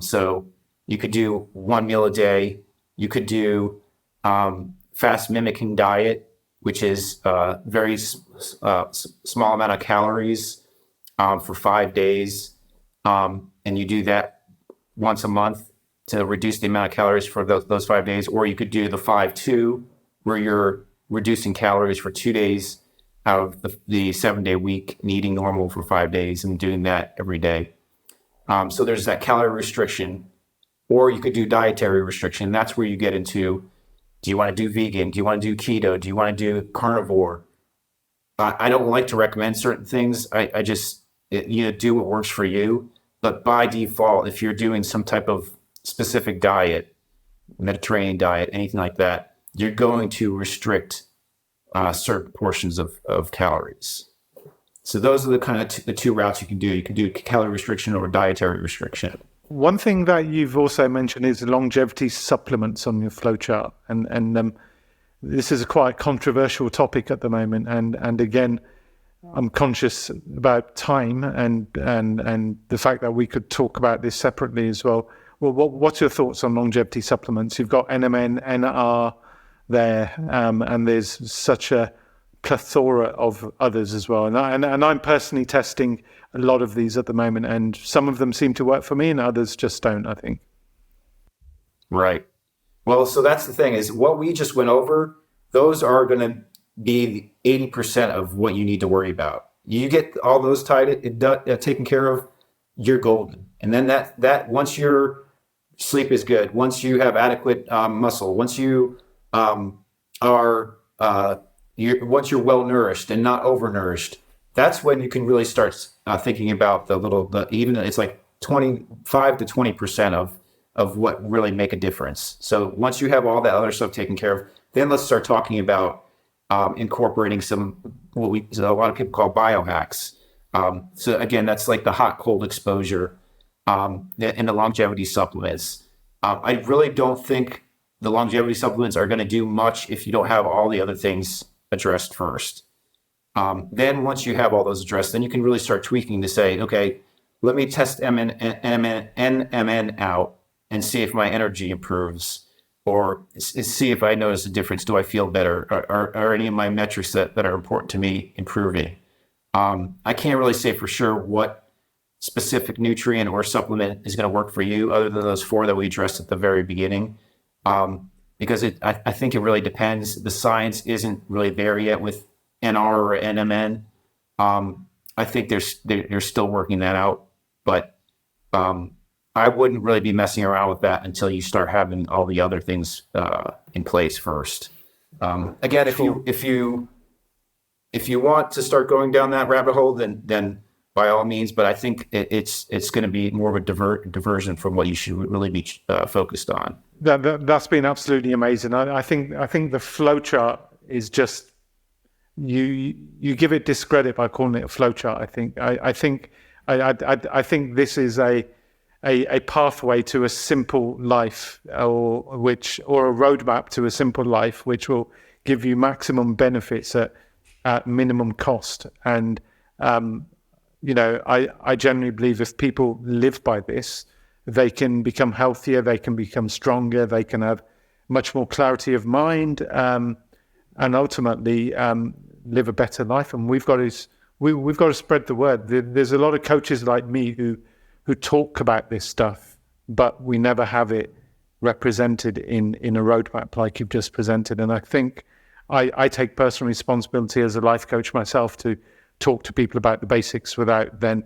So you could do 1 meal a day. You could do fast mimicking diet, which is very small amount of calories for 5 days. And you do that once a month to reduce the amount of calories for those 5 days. Or you could do the 5-2, where you're reducing calories for 2 days out of the 7-day week and eating normal for 5 days and doing that every day. So there's that calorie restriction. Or you could do dietary restriction. That's where you get into, do you want to do vegan? Do you want to do keto? Do you want to do carnivore? I don't like to recommend certain things. I just, do what works for you. But by default, if you're doing some type of specific diet, Mediterranean diet, anything like that, you're going to restrict certain portions of calories. So those are the two routes you can do. You can do calorie restriction or dietary restriction. One thing that you've also mentioned is longevity supplements on your flowchart, and this is a quite controversial topic at the moment. And again, I'm conscious about time and the fact that we could talk about this separately as well. Well, what's your thoughts on longevity supplements? You've got NMN, NR there, and there's such a plethora of others as well. And I'm personally testing a lot of these at the moment, and some of them seem to work for me and others just don't, I think. Right. Well, so that's the thing, is what we just went over, those are going to be 80% of what you need to worry about. You get all those taken care of, you're golden. And then that once your sleep is good, once you have adequate muscle, once you once you're well nourished and not overnourished, that's when you can really start thinking about even it's like 25 to 20% of what really make a difference. So once you have all that other stuff taken care of, then let's start talking about incorporating some what a lot of people call biohacks. So again, that's like the hot cold exposure and the longevity supplements. I really don't think the longevity supplements are going to do much if you don't have all the other things addressed first. Then once you have all those addressed, then you can really start tweaking to say, okay, let me test NMN out and see if my energy improves, or see if I notice a difference. Do I feel better? Are any of my metrics that are important to me improving? I can't really say for sure what specific nutrient or supplement is going to work for you other than those 4 that we addressed at the very beginning. Because I think it really depends. The science isn't really there yet with NR or NMN. I think they're still working that out, but I wouldn't really be messing around with that until you start having all the other things in place first. Again, if you want to start going down that rabbit hole, then by all means. But I think it's going to be more of a diversion from what you should really be focused on. That's been absolutely amazing. I think the flowchart is just you give it discredit by calling it a flowchart. I think this is a pathway to a simple life, or a roadmap to a simple life, which will give you maximum benefits at minimum cost. And I generally believe if people live by this, they can become healthier, they can become stronger, they can have much more clarity of mind, and ultimately live a better life. And we've got to spread the word. There's a lot of coaches like me who talk about this stuff, but we never have it represented in a roadmap like you've just presented. And I think I take personal responsibility as a life coach myself to talk to people about the basics without then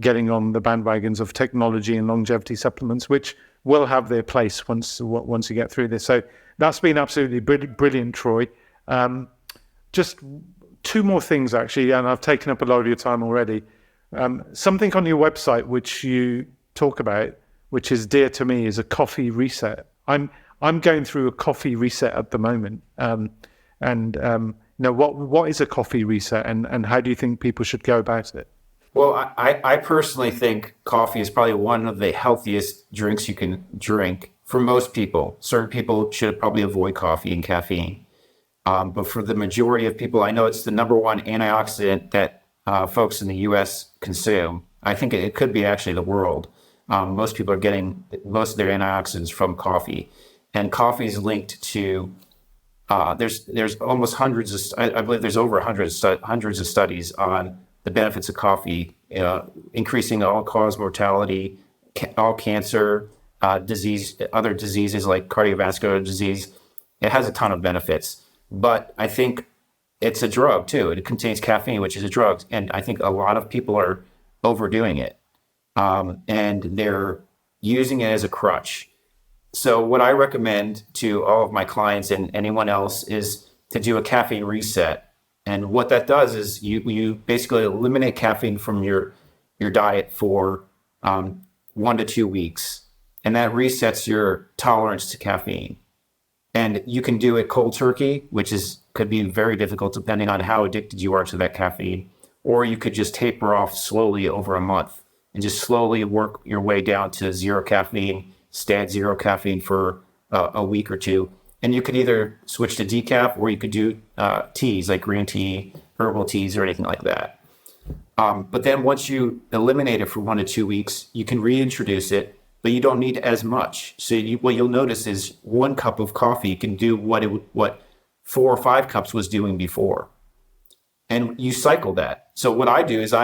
getting on the bandwagons of technology and longevity supplements, which will have their place once you get through this. So that's been absolutely brilliant, Troy. Just two more things, actually, and I've taken up a lot of your time already. Something on your website which you talk about, which is dear to me, is a coffee reset. I'm going through a coffee reset at the moment. What is a coffee reset, and how do you think people should go about it? Well, I personally think coffee is probably one of the healthiest drinks you can drink for most people. Certain people should probably avoid coffee and caffeine. But for the majority of people, I know it's the number one antioxidant that folks in the U.S. consume. I think it could be actually the world. Most people are getting most of their antioxidants from coffee. And coffee is linked to, there's almost hundreds of, I believe there's over hundreds of studies on the benefits of coffee, increasing all-cause mortality, all cancer, disease, other diseases like cardiovascular disease. It has a ton of benefits. But I think it's a drug too. It contains caffeine, which is a drug. And I think a lot of people are overdoing it. And they're using it as a crutch. So what I recommend to all of my clients and anyone else is to do a caffeine reset. And what that does is you basically eliminate caffeine from your diet for 1 to 2 weeks. And that resets your tolerance to caffeine. And you can do it cold turkey, which could be very difficult depending on how addicted you are to that caffeine. Or you could just taper off slowly over a month and just slowly work your way down to zero caffeine, stay at zero caffeine for a week or two. And you could either switch to decaf, or you could do teas like green tea, herbal teas, or anything like that. But then once you eliminate it for 1 to 2 weeks, you can reintroduce it, but you don't need as much. So what you'll notice is 1 cup of coffee can do what 4 or 5 cups was doing before. And you cycle that. So what I do is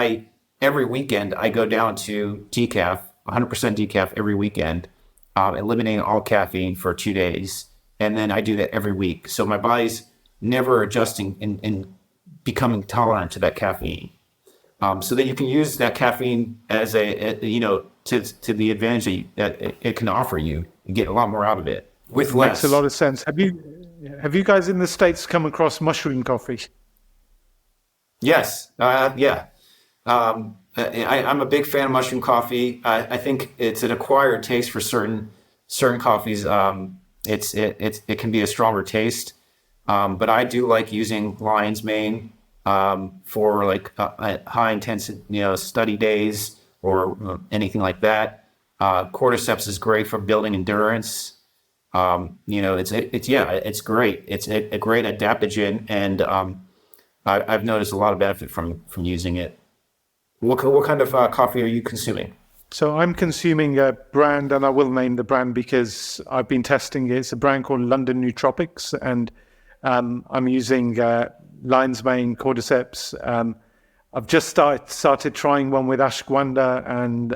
every weekend, I go down to decaf, 100% decaf every weekend, eliminating all caffeine for 2 days. And then I do that every week. So my body's never adjusting and becoming tolerant to that caffeine. So that you can use that caffeine as to the advantage that it can offer you and get a lot more out of it with less. Makes a lot of sense. Have you guys in the States come across mushroom coffee? Yes. Yeah. I'm a big fan of mushroom coffee. I think it's an acquired taste for certain coffees. It can be a stronger taste. But I do like using lion's mane for like high intensity, study days or anything like that. Cordyceps is great for building endurance. It's great. It's a great adaptogen, and I've noticed a lot of benefit from using it. What kind of coffee are you consuming? So I'm consuming a brand, and I will name the brand because I've been testing it. It's a brand called London Nootropics, and I'm using lion's mane, cordyceps. I've just started trying one with ashwagandha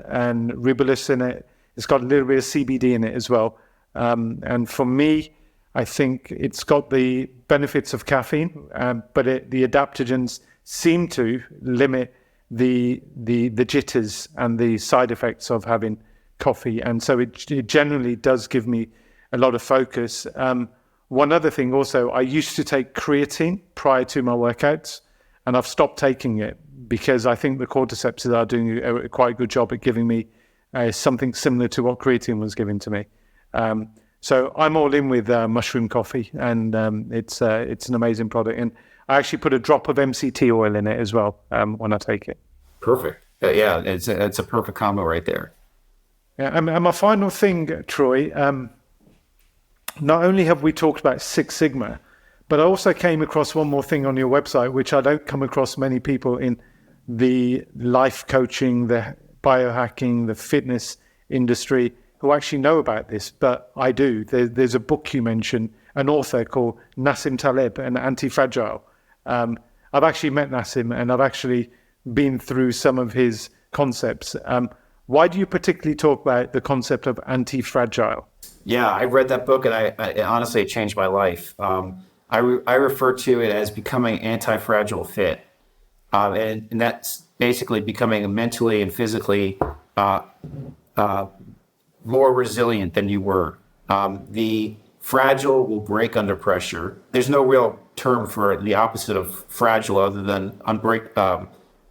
and ribulus in it. It's got a little bit of CBD in it as well. And for me, I think it's got the benefits of caffeine, but the adaptogens seem to limit the jitters and the side effects of having coffee. And so it generally does give me a lot of focus. One other thing also, I used to take creatine prior to my workouts, and I've stopped taking it because I think the cordyceps are doing a quite good job at giving me something similar to what creatine was giving to me. So I'm all in with mushroom coffee, and it's an amazing product. And I actually put a drop of MCT oil in it as well when I take it. Perfect. Yeah, it's a perfect combo right there. Yeah, and my final thing, Troy, not only have we talked about Six Sigma, but I also came across one more thing on your website, which I don't come across many people in the life coaching, the biohacking, the fitness industry who actually know about this, but I do. There's a book you mentioned, an author called Nassim Taleb, an antifragile. I've actually met Nassim, and I've actually been through some of his concepts. Why do you particularly talk about the concept of antifragile? Yeah, I read that book, and I honestly, it changed my life. I refer to it as becoming anti-fragile fit. And that's basically becoming mentally and physically more resilient than you were. The fragile will break under pressure. There's no real term for the opposite of fragile other than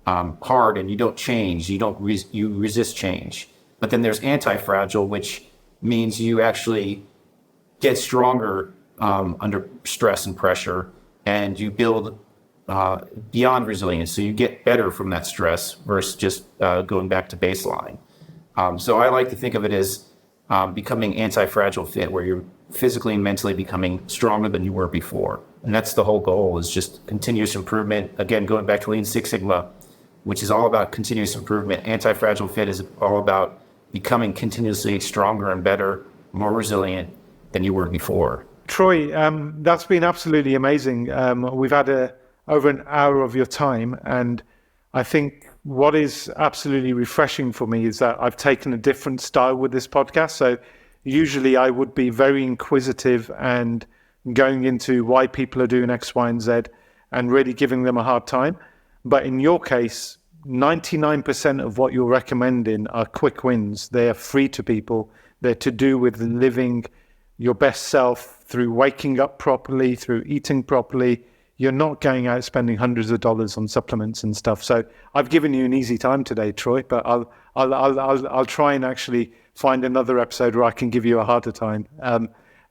hard, and you don't change. You resist change. But then there's anti-fragile, which means you actually get stronger under stress and pressure, and you build beyond resilience. So you get better from that stress versus just going back to baseline. So I like to think of it as becoming anti-fragile fit, where you're physically and mentally becoming stronger than you were before. And that's the whole goal, is just continuous improvement. Again, going back to Lean Six Sigma, which is all about continuous improvement. Anti-fragile fit is all about becoming continuously stronger and better, more resilient than you were before. Troy, that's been absolutely amazing. We've had over an hour of your time, and I think what is absolutely refreshing for me is that I've taken a different style with this podcast. So usually I would be very inquisitive and going into why people are doing X, Y, and Z and really giving them a hard time. But in your case, 99% of what you're recommending are quick wins. They are free to people. They're to do with living your best self through waking up properly, through eating properly. You're not going out spending hundreds of dollars on supplements and stuff. So I've given you an easy time today, Troy, but I'll try and actually find another episode where I can give you a harder time.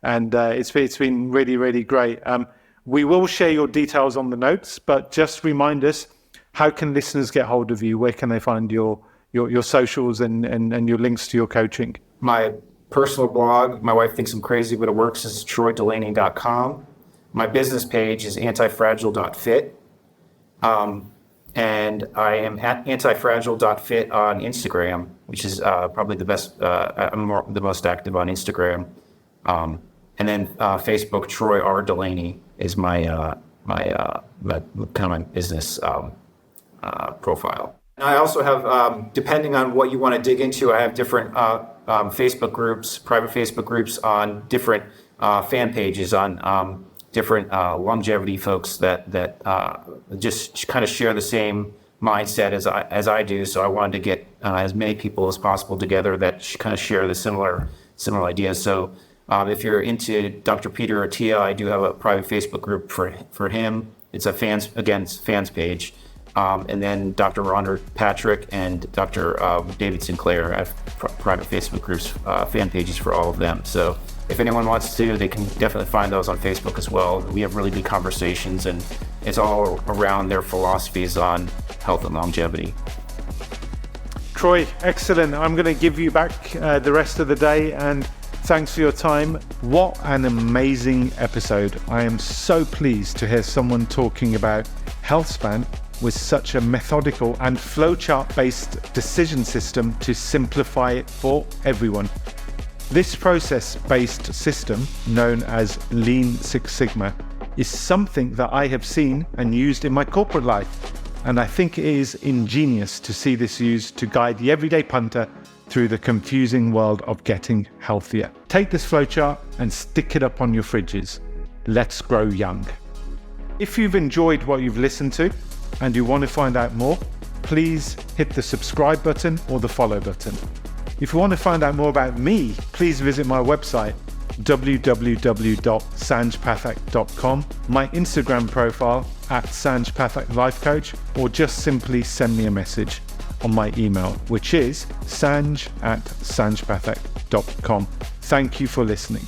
It's been really, really great. We will share your details on the notes, but just remind us, how can listeners get hold of you? Where can they find your socials and your links to your coaching? My personal blog, My Wife Thinks I'm Crazy, but it works, is troydelaney.com. My business page is antifragile.fit. And I am at antifragile.fit on Instagram, which is probably the best. I'm the most active on Instagram. And then Facebook, Troy R. Delaney is my business profile. And I also have, depending on what you want to dig into, I have different Facebook groups, private Facebook groups on different fan pages on different longevity folks that just kind of share the same mindset as I do. So I wanted to get as many people as possible together that kind of share the similar ideas. So if you're into Dr. Peter Attia, I do have a private Facebook group for him. It's a fans page. And then Dr. Rhonda Patrick and Dr. David Sinclair have private Facebook groups, fan pages for all of them. So if anyone wants to, they can definitely find those on Facebook as well. We have really good conversations, and it's all around their philosophies on health and longevity. Troy, excellent. I'm going to give you back the rest of the day, and thanks for your time. What an amazing episode. I am so pleased to hear someone talking about HealthSpan with such a methodical and flowchart-based decision system to simplify it for everyone. This process-based system, known as Lean Six Sigma, is something that I have seen and used in my corporate life, and I think it is ingenious to see this used to guide the everyday punter through the confusing world of getting healthier. Take this flowchart and stick it up on your fridges. Let's grow young. If you've enjoyed what you've listened to and you want to find out more, please hit the subscribe button or the follow button. If you want to find out more about me, please visit my website, www.sanjpathak.com, my Instagram profile @sanjpathak or just simply send me a message on my email, which is sanj@sanjpathak.com. Thank you for listening.